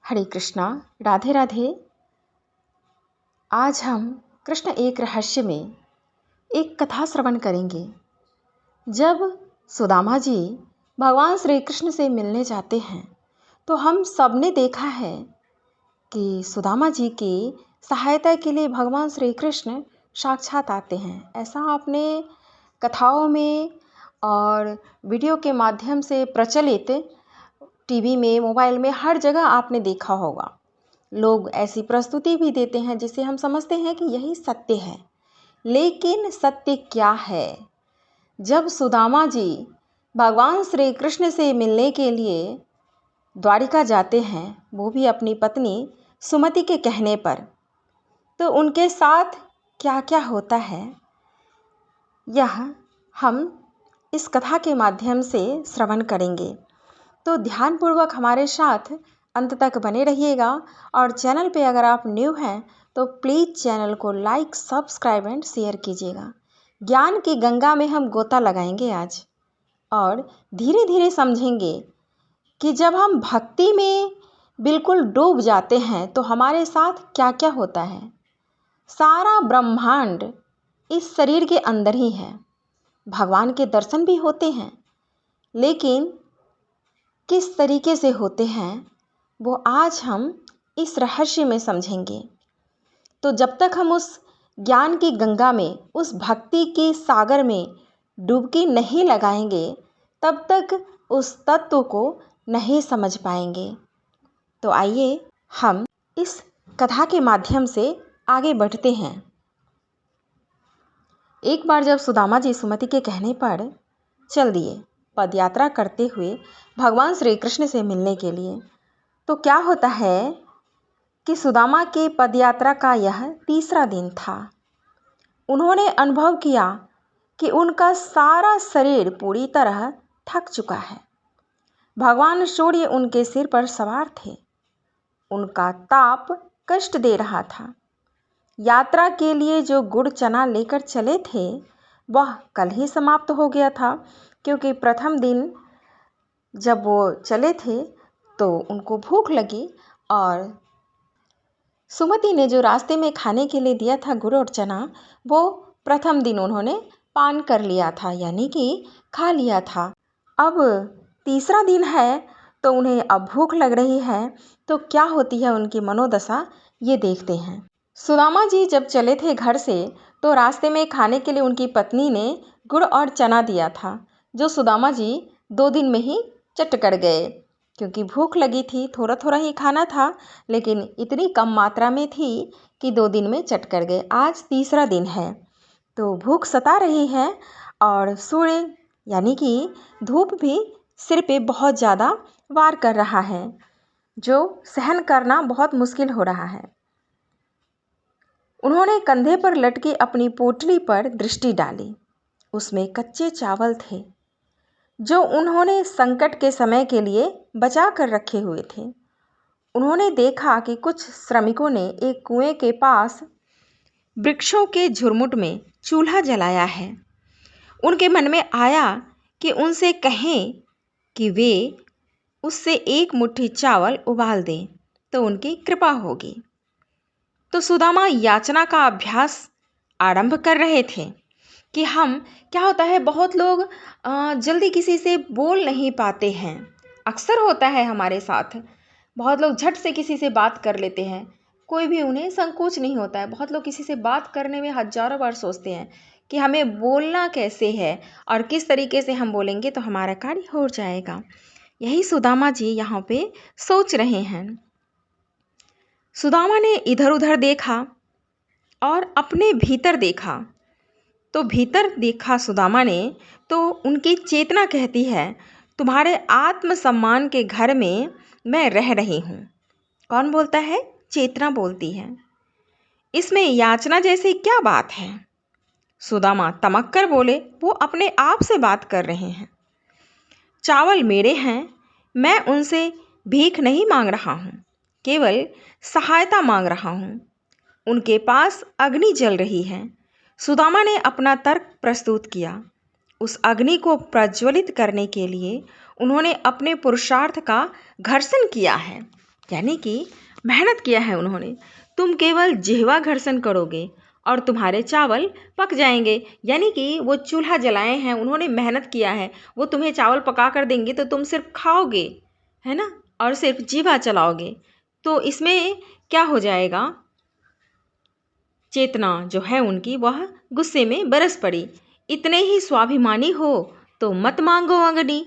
हरे कृष्णा, राधे राधे। आज हम कृष्ण एक रहस्य में एक कथा श्रवण करेंगे। जब सुदामा जी भगवान श्री कृष्ण से मिलने जाते हैं तो हम सब ने देखा है कि सुदामा जी की सहायता के लिए भगवान श्री कृष्ण साक्षात आते हैं। ऐसा आपने कथाओं में और वीडियो के माध्यम से प्रचलित टीवी में, मोबाइल में, हर जगह आपने देखा होगा। लोग ऐसी प्रस्तुति भी देते हैं जिसे हम समझते हैं कि यही सत्य है। लेकिन सत्य क्या है? जब सुदामा जी भगवान श्री कृष्ण से मिलने के लिए द्वारिका जाते हैं, वो भी अपनी पत्नी सुमति के कहने पर, तो उनके साथ क्या क्या होता है, यह हम इस कथा के माध्यम से श्रवण करेंगे। तो ध्यानपूर्वक हमारे साथ अंत तक बने रहिएगा। और चैनल पे अगर आप न्यू हैं तो प्लीज़ चैनल को लाइक, सब्सक्राइब एंड शेयर कीजिएगा। ज्ञान की गंगा में हम गोता लगाएंगे आज और धीरे धीरे समझेंगे कि जब हम भक्ति में बिल्कुल डूब जाते हैं तो हमारे साथ क्या क्या होता है। सारा ब्रह्मांड इस शरीर के अंदर ही है। भगवान के दर्शन भी होते हैं, लेकिन किस तरीके से होते हैं वो आज हम इस रहस्य में समझेंगे। तो जब तक हम उस ज्ञान की गंगा में, उस भक्ति के सागर में डुबकी नहीं लगाएंगे, तब तक उस तत्व को नहीं समझ पाएंगे। तो आइए हम इस कथा के माध्यम से आगे बढ़ते हैं। एक बार जब सुदामा जी सुमति के कहने पर चल दिए पदयात्रा करते हुए भगवान श्री कृष्ण से मिलने के लिए, तो क्या होता है कि सुदामा के पदयात्रा का यह तीसरा दिन था। उन्होंने अनुभव किया कि उनका सारा शरीर पूरी तरह थक चुका है। भगवान सूर्य उनके सिर पर सवार थे। उनका ताप कष्ट दे रहा था। यात्रा के लिए जो गुड़ चना लेकर चले थे वह कल ही समाप्त हो गया था, क्योंकि प्रथम दिन जब वो चले थे तो उनको भूख लगी और सुमति ने जो रास्ते में खाने के लिए दिया था गुड़ और चना, वो प्रथम दिन उन्होंने पान कर लिया था, यानी कि खा लिया था। अब तीसरा दिन है तो उन्हें अब भूख लग रही है। तो क्या होती है उनकी मनोदशा, ये देखते हैं। सुदामा जी जब चले थे घर से तो रास्ते में खाने के लिए उनकी पत्नी ने गुड़ और चना दिया था, जो सुदामा जी 2 दिन में ही चट कर गए, क्योंकि भूख लगी थी। थोड़ा थोड़ा ही खाना था, लेकिन इतनी कम मात्रा में थी कि 2 दिन में चट कर गए। आज तीसरा दिन है तो भूख सता रही है और सूर्य यानी कि धूप भी सिर पे बहुत ज़्यादा वार कर रहा है, जो सहन करना बहुत मुश्किल हो रहा है। उन्होंने कंधे पर लटकी अपनी पोटली पर दृष्टि डाली। उसमें कच्चे चावल थे जो उन्होंने संकट के समय के लिए बचा कर रखे हुए थे। उन्होंने देखा कि कुछ श्रमिकों ने एक कुएं के पास वृक्षों के झुरमुट में चूल्हा जलाया है। उनके मन में आया कि उनसे कहें कि वे उससे एक मुट्ठी चावल उबाल दें तो उनकी कृपा होगी। तो सुदामा याचना का अभ्यास आरंभ कर रहे थे कि हम क्या होता है, बहुत लोग जल्दी किसी से बोल नहीं पाते हैं। अक्सर होता है हमारे साथ, बहुत लोग झट से किसी से बात कर लेते हैं। कोई भी उन्हें संकोच नहीं होता है। बहुत लोग किसी से बात करने में हजारों बार सोचते हैं कि हमें बोलना कैसे है और किस तरीके से हम बोलेंगे तो हमारा कार्य हो जाएगा। यही सुदामा जी यहाँ पे सोच रहे हैं। सुदामा ने इधर उधर देखा और अपने भीतर देखा। तो भीतर देखा सुदामा ने तो उनकी चेतना कहती है, तुम्हारे आत्मसम्मान के घर में मैं रह रही हूँ। कौन बोलता है? चेतना बोलती है। इसमें याचना जैसी क्या बात है? सुदामा तमक कर बोले, वो अपने आप से बात कर रहे हैं। चावल मेरे हैं, मैं उनसे भीख नहीं मांग रहा हूँ, केवल सहायता मांग रहा हूँ। उनके पास अग्नि जल रही है। सुदामा ने अपना तर्क प्रस्तुत किया। उस अग्नि को प्रज्वलित करने के लिए उन्होंने अपने पुरुषार्थ का घर्षण किया है। यानी कि मेहनत किया है उन्होंने। तुम केवल जिह्वा घर्षण करोगे और तुम्हारे चावल पक जाएंगे। यानी कि वो चूल्हा जलाए हैं, उन्होंने मेहनत किया है, वो तुम्हें चावल पका कर देंगे तो तुम सिर्फ खाओगे, है ना, और सिर्फ जीवा चलाओगे। तो इसमें क्या हो जाएगा, चेतना जो है उनकी वह गुस्से में बरस पड़ी। इतने ही स्वाभिमानी हो तो मत मांगो अग्नि।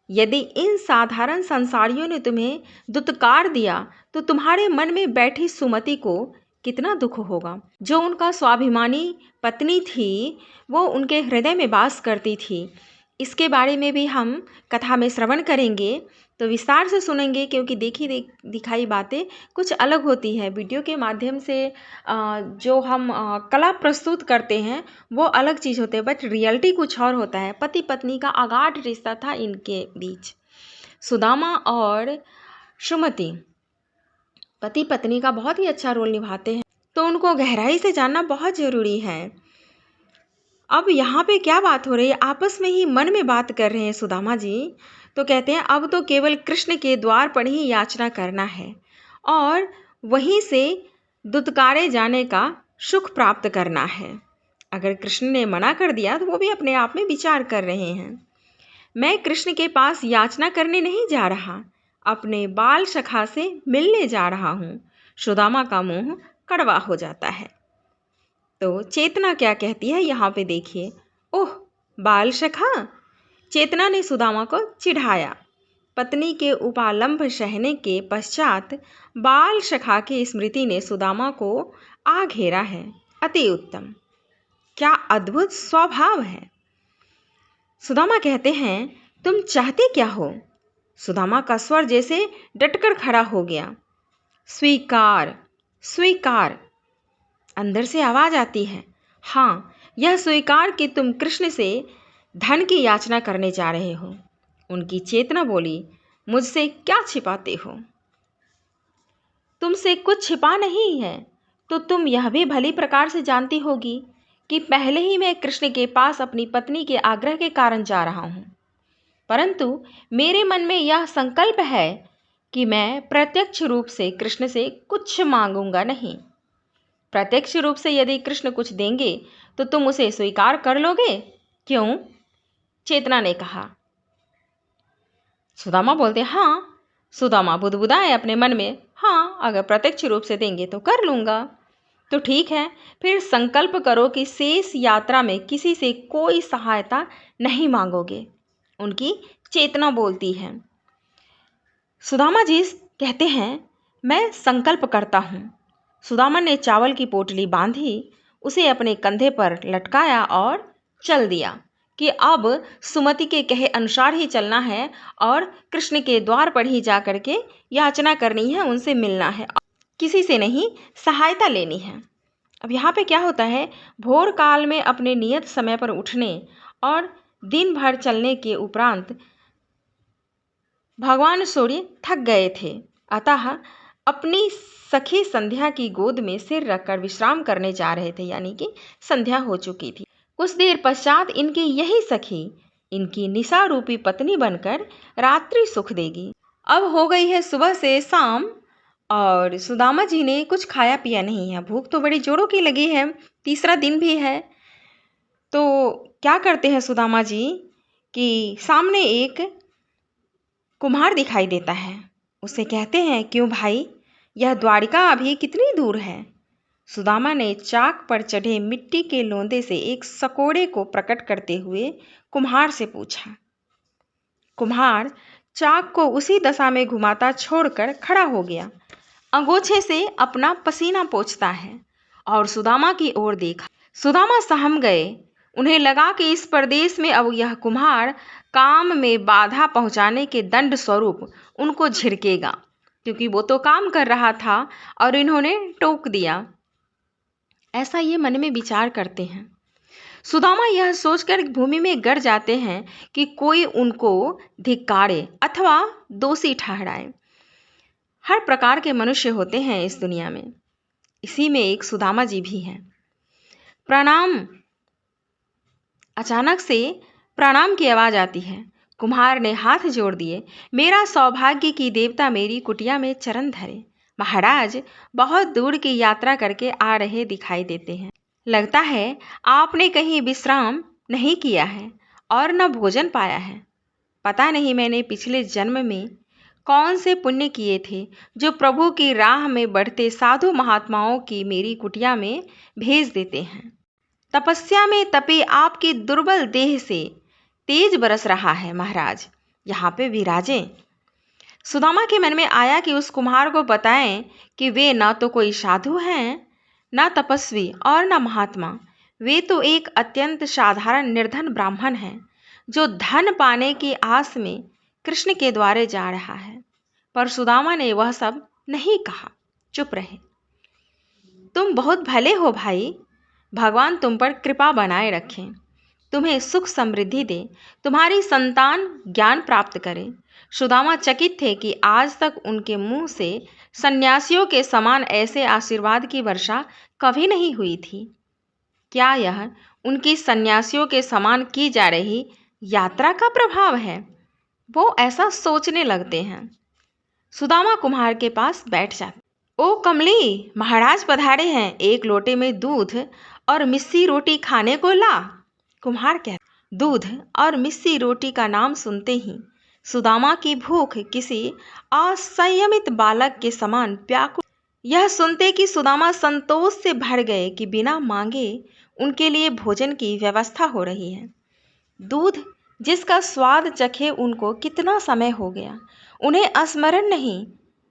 यदि इन साधारण संसारियों ने तुम्हें दुत्कार दिया तो तुम्हारे मन में बैठी सुमति को कितना दुख होगा। जो उनका स्वाभिमानी पत्नी थी वो उनके हृदय में वास करती थी। इसके बारे में भी हम कथा में श्रवण करेंगे, तो विस्तार से सुनेंगे, क्योंकि देखी दिखाई बातें कुछ अलग होती है। वीडियो के माध्यम से जो हम कला प्रस्तुत करते हैं वो अलग चीज़ होती है, बट रियलिटी कुछ और होता है। पति पत्नी का अगाध रिश्ता था इनके बीच। सुदामा और सुमति पति पत्नी का बहुत ही अच्छा रोल निभाते हैं, तो उनको गहराई से जानना बहुत ज़रूरी है। अब यहाँ पे क्या बात हो रही है, आपस में ही मन में बात कर रहे हैं सुदामा जी। तो कहते हैं अब तो केवल कृष्ण के द्वार पर ही याचना करना है और वहीं से दुत्कारे जाने का सुख प्राप्त करना है। अगर कृष्ण ने मना कर दिया तो वो भी अपने आप में विचार कर रहे हैं। मैं कृष्ण के पास याचना करने नहीं जा रहा, अपने बाल सखा से मिलने जा रहा हूँ। सुदामा का मुंह कड़वा हो जाता है। तो चेतना क्या कहती है यहाँ पे देखिए। ओह बाल सखा! चेतना ने सुदामा को चिढ़ाया। पत्नी के उपालंभ सहने के पश्चात बाल सखा की स्मृति ने सुदामा को आ घेरा है। अति उत्तम, क्या अद्भुत स्वभाव है। सुदामा कहते हैं तुम चाहते क्या हो। सुदामा का स्वर जैसे डटकर खड़ा हो गया। स्वीकार, स्वीकार। अंदर से आवाज आती है, हाँ, यह स्वीकार कि तुम कृष्ण से धन की याचना करने जा रहे हो। उनकी चेतना बोली, मुझसे क्या छिपाते हो। तुमसे कुछ छिपा नहीं है तो तुम यह भी भली प्रकार से जानती होगी कि पहले ही मैं कृष्ण के पास अपनी पत्नी के आग्रह के कारण जा रहा हूँ, परंतु मेरे मन में यह संकल्प है कि मैं प्रत्यक्ष रूप से कृष्ण से कुछ मांगूंगा नहीं। प्रत्यक्ष रूप से यदि कृष्ण कुछ देंगे तो तुम उसे स्वीकार कर लोगे, क्यों? चेतना ने कहा। सुदामा बोलते हाँ। सुदामा बुदबुदाए अपने मन में, हाँ, अगर प्रत्यक्ष रूप से देंगे तो कर लूँगा। तो ठीक है, फिर संकल्प करो कि शेष यात्रा में किसी से कोई सहायता नहीं मांगोगे। उनकी चेतना बोलती है। सुदामा जी कहते हैं मैं संकल्प करता हूँ। सुदामा ने चावल की पोटली बांधी, उसे अपने कंधे पर लटकाया और चल दिया कि अब सुमति के कहे अनुसार ही चलना है और कृष्ण के द्वार पर ही जा कर के याचना करनी है, उनसे मिलना है, किसी से नहीं सहायता लेनी है। अब यहाँ पे क्या होता है, भोर काल में अपने नियत समय पर उठने और दिन भर चलने के उपरांत भगवान सूर्य थक गए थे, अतः अपनी सखी संध्या की गोद में सिर रखकर विश्राम करने जा रहे थे, यानी कि संध्या हो चुकी थी। कुछ देर पश्चात इनकी यही सखी इनकी निशा रूपी पत्नी बनकर रात्रि सुख देगी। अब हो गई है सुबह से शाम और सुदामा जी ने कुछ खाया पिया नहीं है। भूख तो बड़ी जोरों की लगी है, तीसरा दिन भी है। तो क्या करते हैं सुदामा जी कि सामने एक कुम्हार दिखाई देता है। उसे कहते हैं क्यों भाई, यह द्वारिका अभी कितनी दूर है। सुदामा ने चाक पर चढ़े मिट्टी के लोंदे से एक सकोड़े को प्रकट करते हुए कुम्हार से पूछा। कुम्हार चाक को उसी दशा में घुमाता छोड़कर खड़ा हो गया, अंगोछे से अपना पसीना पोंछता है और सुदामा की ओर देखा। सुदामा सहम गए। उन्हें लगा कि इस प्रदेश में अब यह कुम्हार काम में बाधा पहुंचाने के दंड स्वरूप उनको झिड़केगा, क्योंकि वो तो काम कर रहा था और इन्होंने टोक दिया। ऐसा ये मन में विचार करते हैं। सुदामा यह सोचकर भूमि में गिर जाते हैं कि कोई उनको धिक्कारे अथवा दोषी ठहराए। हर प्रकार के मनुष्य होते हैं इस दुनिया में, इसी में एक सुदामा जी भी हैं। प्रणाम। अचानक से प्रणाम की आवाज आती है। कुम्हार ने हाथ जोड़ दिए। मेरा सौभाग्य की देवता मेरी कुटिया में चरण धरे। महाराज बहुत दूर की यात्रा करके आ रहे दिखाई देते हैं। लगता है आपने कहीं विश्राम नहीं किया है और न भोजन पाया है। पता नहीं मैंने पिछले जन्म में कौन से पुण्य किए थे जो प्रभु की राह में बढ़ते साधु महात्माओं की मेरी कुटिया में भेज देते हैं। तपस्या में तपे आपकी दुर्बल देह से तेज बरस रहा है। महाराज यहाँ पे विराजें। सुदामा के मन में आया कि उस कुम्हार को बताएं कि वे ना तो कोई साधु हैं, ना तपस्वी और ना महात्मा। वे तो एक अत्यंत साधारण निर्धन ब्राह्मण हैं जो धन पाने की आस में कृष्ण के द्वारे जा रहा है। पर सुदामा ने वह सब नहीं कहा, चुप रहे। तुम बहुत भले हो भाई, भगवान तुम पर कृपा बनाए रखें, तुम्हें सुख समृद्धि दे, तुम्हारी संतान ज्ञान प्राप्त करे। सुदामा चकित थे कि आज तक उनके मुंह से सन्यासियों के समान ऐसे आशीर्वाद की वर्षा कभी नहीं हुई थी। क्या यह उनकी सन्यासियों के समान की जा रही यात्रा का प्रभाव है? वो ऐसा सोचने लगते हैं। सुदामा कुम्हार के पास बैठ जाते। ओ कमली, महाराज पधारे हैं, एक लोटे में दूध और मिस्सी रोटी खाने को ला। कुम्हार कहते। दूध और मिस्सी रोटी का नाम सुनते ही सुदामा की भूख किसी असंयमित बालक के समान व्याकुल। यह सुनते कि सुदामा संतोष से भर गए कि बिना मांगे उनके लिए भोजन की व्यवस्था हो रही है। दूध जिसका स्वाद चखे उनको कितना समय हो गया, उन्हें स्मरण नहीं।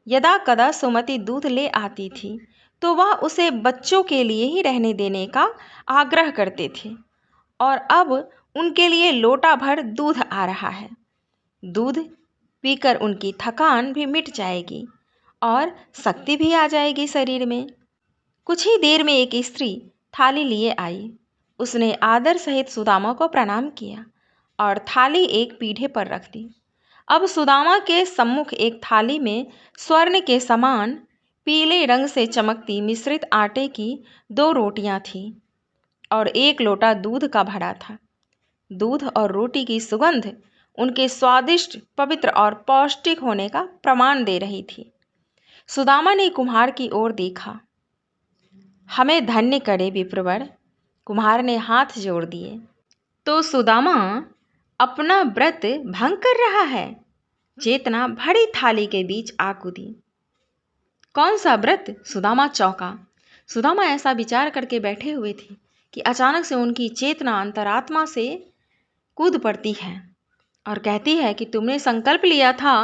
यदा कदा सुमति दूध ले आती थी तो वह उसे बच्चों के लिए ही रहने देने का आग्रह करते थे, और अब उनके लिए लोटा भर दूध आ रहा है। दूध पीकर उनकी थकान भी मिट जाएगी और शक्ति भी आ जाएगी शरीर में। कुछ ही देर में एक स्त्री थाली लिए आई। उसने आदर सहित सुदामा को प्रणाम किया और थाली एक पीढ़े पर रख दी। अब सुदामा के सम्मुख एक थाली में स्वर्ण के समान पीले रंग से चमकती मिश्रित आटे की 2 रोटियां थीं और एक लोटा दूध का भरा था। दूध और रोटी की सुगंध उनके स्वादिष्ट, पवित्र और पौष्टिक होने का प्रमाण दे रही थी। सुदामा ने कुम्हार की ओर देखा। हमें धन्य करे विप्रवर, कुम्हार ने हाथ जोड़ दिए। तो सुदामा अपना व्रत भंग कर रहा है। चेतना भरी थाली के बीच आ कूदी। कौन सा व्रत? सुदामा चौंका। सुदामा ऐसा विचार करके बैठे हुए थे कि अचानक से उनकी चेतना अंतरात्मा से कूद पड़ती है और कहती है कि तुमने संकल्प लिया था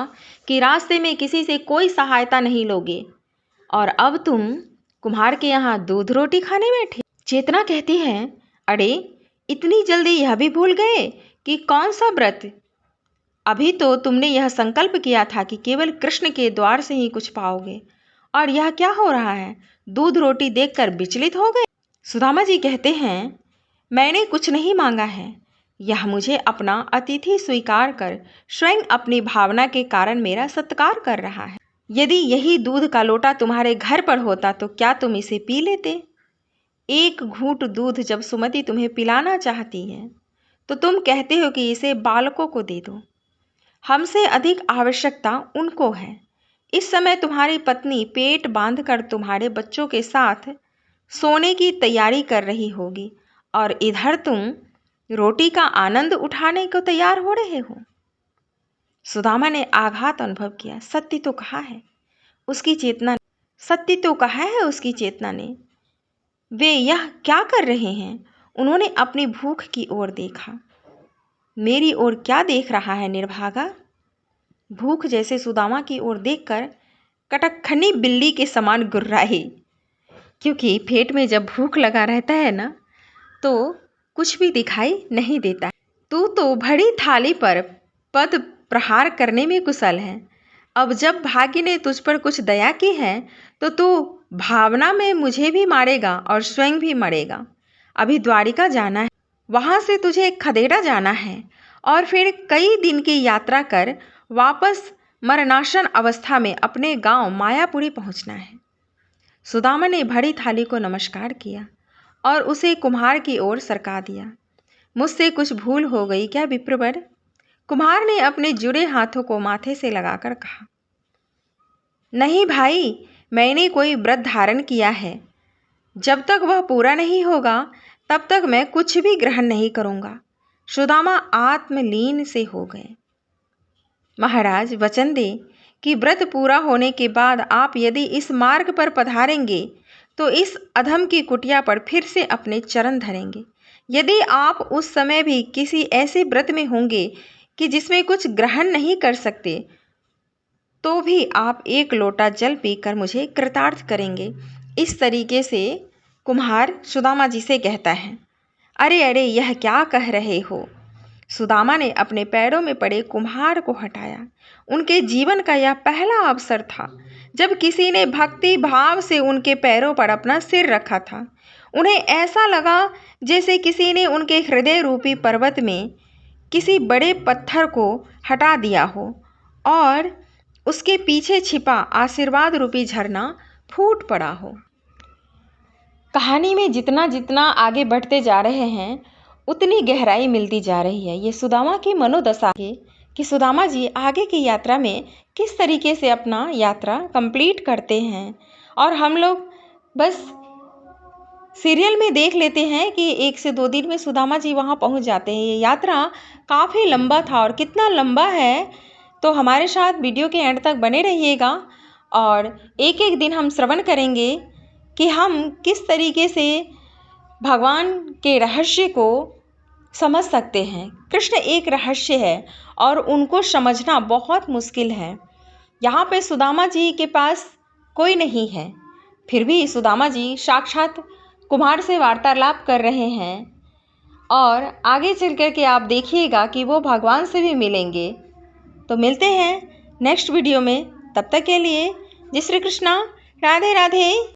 कि रास्ते में किसी से कोई सहायता नहीं लोगे, और अब तुम कुम्हार के यहाँ दूध रोटी खाने बैठे। चेतना कहती है, अरे इतनी जल्दी यह भी भूल गए कि कौन सा व्रत? अभी तो तुमने यह संकल्प किया था कि केवल कृष्ण के द्वार से ही कुछ पाओगे, और यह क्या हो रहा है? दूध रोटी देखकर विचलित हो गए। सुदामा जी कहते हैं, मैंने कुछ नहीं मांगा है। यह मुझे अपना अतिथि स्वीकार कर स्वयं अपनी भावना के कारण मेरा सत्कार कर रहा है। यदि यही दूध का लोटा तुम्हारे घर पर होता तो क्या तुम इसे पी लेते? एक घूंट दूध जब सुमति तुम्हें पिलाना चाहती है तो तुम कहते हो कि इसे बालकों को दे दो। हमसे अधिक आवश्यकता उनको है। इस समय तुम्हारी पत्नी पेट बांधकर तुम्हारे बच्चों के साथ सोने की तैयारी कर रही होगी, और इधर तुम रोटी का आनंद उठाने को तैयार हो रहे हो। सुदामा ने आघात अनुभव किया। सत्य तो कहा है उसकी चेतना ने। वे यह क्या कर रहे हैं? उन्होंने अपनी भूख की ओर देखा। मेरी ओर क्या देख रहा है निर्भागा? भूख जैसे सुदामा की ओर देखकर कटकखनी बिल्ली के समान गुर्राई, क्योंकि पेट में जब भूख लगा रहता है ना तो कुछ भी दिखाई नहीं देता। तू तो भरी थाली पर पद प्रहार करने में कुशल है। अब जब भाग्य ने तुझ पर कुछ दया की है तो तू भावना में मुझे भी मारेगा और स्वयं भी मरेगा। अभी द्वारिका जाना है, वहाँ से तुझे खदेड़ा जाना है और फिर कई दिन की यात्रा कर वापस मरणासन अवस्था में अपने गांव मायापुरी पहुँचना है। सुदामा ने भरी थाली को नमस्कार किया और उसे कुम्हार की ओर सरका दिया। मुझसे कुछ भूल हो गई क्या विप्रवर? कुम्हार ने अपने जुड़े हाथों को माथे से लगाकर कहा, नहीं भाई, मैंने कोई व्रत धारण किया है। जब तक वह पूरा नहीं होगा तब तक मैं कुछ भी ग्रहण नहीं करूँगा। सुदामा आत्मलीन से हो गए। महाराज, वचन दें कि व्रत पूरा होने के बाद आप यदि इस मार्ग पर पधारेंगे तो इस अधम की कुटिया पर फिर से अपने चरण धरेंगे। यदि आप उस समय भी किसी ऐसे व्रत में होंगे कि जिसमें कुछ ग्रहण नहीं कर सकते, तो भी आप 1 लोटा जल पीकर मुझे कृतार्थ करेंगे। इस तरीके से कुम्हार सुदामा जी से कहता है। अरे अरे, यह क्या कह रहे हो? सुदामा ने अपने पैरों में पड़े कुम्हार को हटाया। उनके जीवन का यह पहला अवसर था जब किसी ने भक्ति भाव से उनके पैरों पर अपना सिर रखा था। उन्हें ऐसा लगा जैसे किसी ने उनके हृदय रूपी पर्वत में किसी बड़े पत्थर को हटा दिया हो और उसके पीछे छिपा आशीर्वाद रूपी झरना फूट पड़ा हो। कहानी में जितना जितना आगे बढ़ते जा रहे हैं उतनी गहराई मिलती जा रही है। ये सुदामा की मनोदशा है कि सुदामा जी आगे की यात्रा में किस तरीके से अपना यात्रा कंप्लीट करते हैं, और हम लोग बस सीरियल में देख लेते हैं कि 1 से 2 दिन में सुदामा जी वहाँ पहुँच जाते हैं। ये यात्रा काफ़ी लंबा था, और कितना लंबा है तो हमारे साथ वीडियो के एंड तक बने रहिएगा, और एक एक दिन हम श्रवण करेंगे कि हम किस तरीके से भगवान के रहस्य को समझ सकते हैं। कृष्ण एक रहस्य है और उनको समझना बहुत मुश्किल है। यहाँ पे सुदामा जी के पास कोई नहीं है, फिर भी सुदामा जी साक्षात कुम्हार से वार्तालाप कर रहे हैं, और आगे चल कर के आप देखिएगा कि वो भगवान से भी मिलेंगे। तो मिलते हैं नेक्स्ट वीडियो में। तब तक के लिए जय श्री कृष्णा, राधे राधे।